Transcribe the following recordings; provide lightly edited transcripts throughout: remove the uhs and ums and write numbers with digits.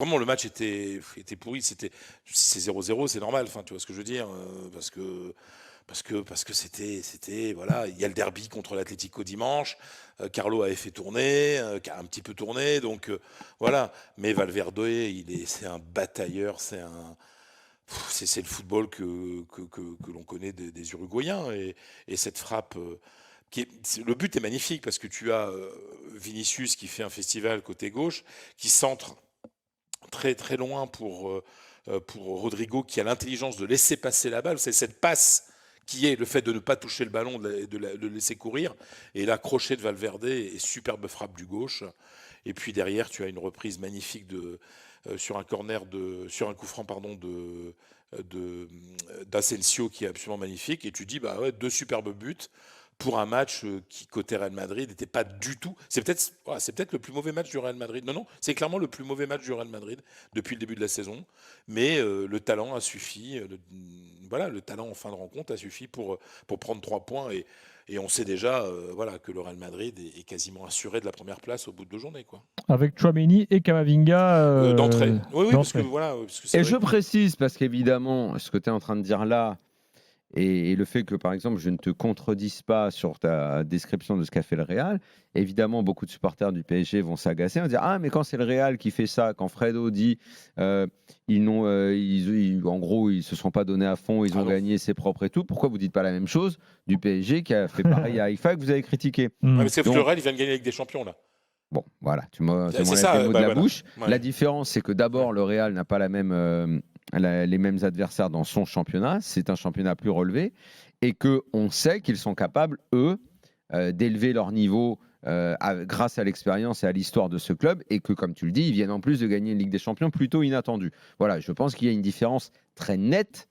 Vraiment, le match était pourri. Si c'est 0-0, c'est normal. Enfin, tu vois ce que je veux dire, parce que c'était voilà. Il y a le derby contre l'Atlético dimanche. Carlo avait fait tourner, qui a un petit peu tourné, donc voilà. Mais Valverde, c'est un batailleur, c'est le football que l'on connaît des Uruguayens et cette frappe. Le but est magnifique parce que tu as Vinicius qui fait un festival côté gauche, qui centre très très loin pour Rodrigo qui a l'intelligence de laisser passer la balle. C'est cette passe qui est le fait de ne pas toucher le ballon, de le laisser courir. Et là, crochet de Valverde et superbe frappe du gauche. Et puis derrière, tu as une reprise magnifique sur un corner, sur un coup franc pardon, d'Asensio qui est absolument magnifique. Et tu dis, bah ouais, deux superbes buts pour un match qui, côté Real Madrid, n'était pas du tout. C'est peut-être le plus mauvais match du Real Madrid. Non, non, c'est clairement le plus mauvais match du Real Madrid depuis le début de la saison. Mais le talent a suffi. Voilà, le talent en fin de rencontre a suffi pour prendre 3 points. Et on sait déjà voilà, que le Real Madrid est quasiment assuré de la première place au bout de 2 journées. Quoi. Avec Chouameni et Camavinga D'entrée. Oui, oui, parce que, d'entrée. voilà, parce que c'est Et vrai je que. précise, parce qu'évidemment, ce que tu es en train de dire là, et le fait que, par exemple, je ne te contredise pas sur ta description de ce qu'a fait le Real, évidemment, beaucoup de supporters du PSG vont s'agacer, vont dire ah, mais quand c'est le Real qui fait ça, quand Fredo dit en gros, ils se sont pas donnés à fond, ils Ah ont non. gagné, c'est propre et tout, pourquoi vous dites pas la même chose du PSG qui a fait pareil à Haïfa que vous avez critiqué? Ouais, Hmm. mais c'est parce que le Donc, Real, il vient de gagner avec des champions, là. bon, voilà, ça C'est m'enlève les ça, mots de bah la voilà. bouche. Ouais, La différence, c'est que ouais. d'abord, le Real n'a pas les mêmes adversaires dans son championnat. C'est un championnat plus relevé et que on sait qu'ils sont capables, eux, d'élever leur niveau grâce à l'expérience et à l'histoire de ce club et que, comme tu le dis, ils viennent en plus de gagner une Ligue des Champions plutôt inattendue. Voilà, je pense qu'il y a une différence très nette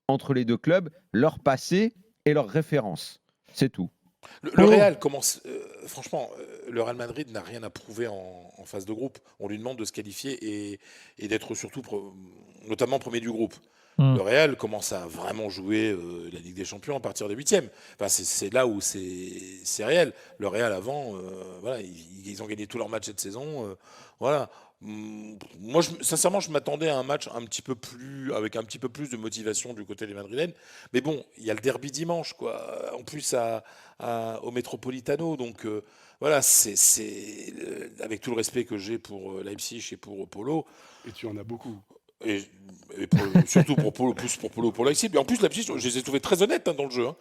entre les deux clubs, leur passé et leur référence. C'est tout. Le Polo. Real commence. Franchement, le Real Madrid n'a rien à prouver en phase de groupe. On lui demande de se qualifier et d'être surtout, notamment premier du groupe. Hmm. Le Real commence à vraiment jouer la Ligue des Champions à partir des huitièmes. Enfin, c'est là où c'est réel. Le Real avant, voilà, ils ont gagné tous leurs matchs cette saison. Voilà. Moi, sincèrement, je m'attendais à un match un petit peu plus, avec un petit peu plus de motivation du côté des Madrilènes. Mais bon, il y a le derby dimanche, quoi. En plus, au Metropolitano. Donc voilà, avec tout le respect que j'ai pour Leipzig et pour Polo, Et tu en as beaucoup. et, surtout pour Polo, plus pour Polo pour Leipzig. Mais en plus, Leipzig, je les ai trouvés très honnêtes dans le jeu. Hein.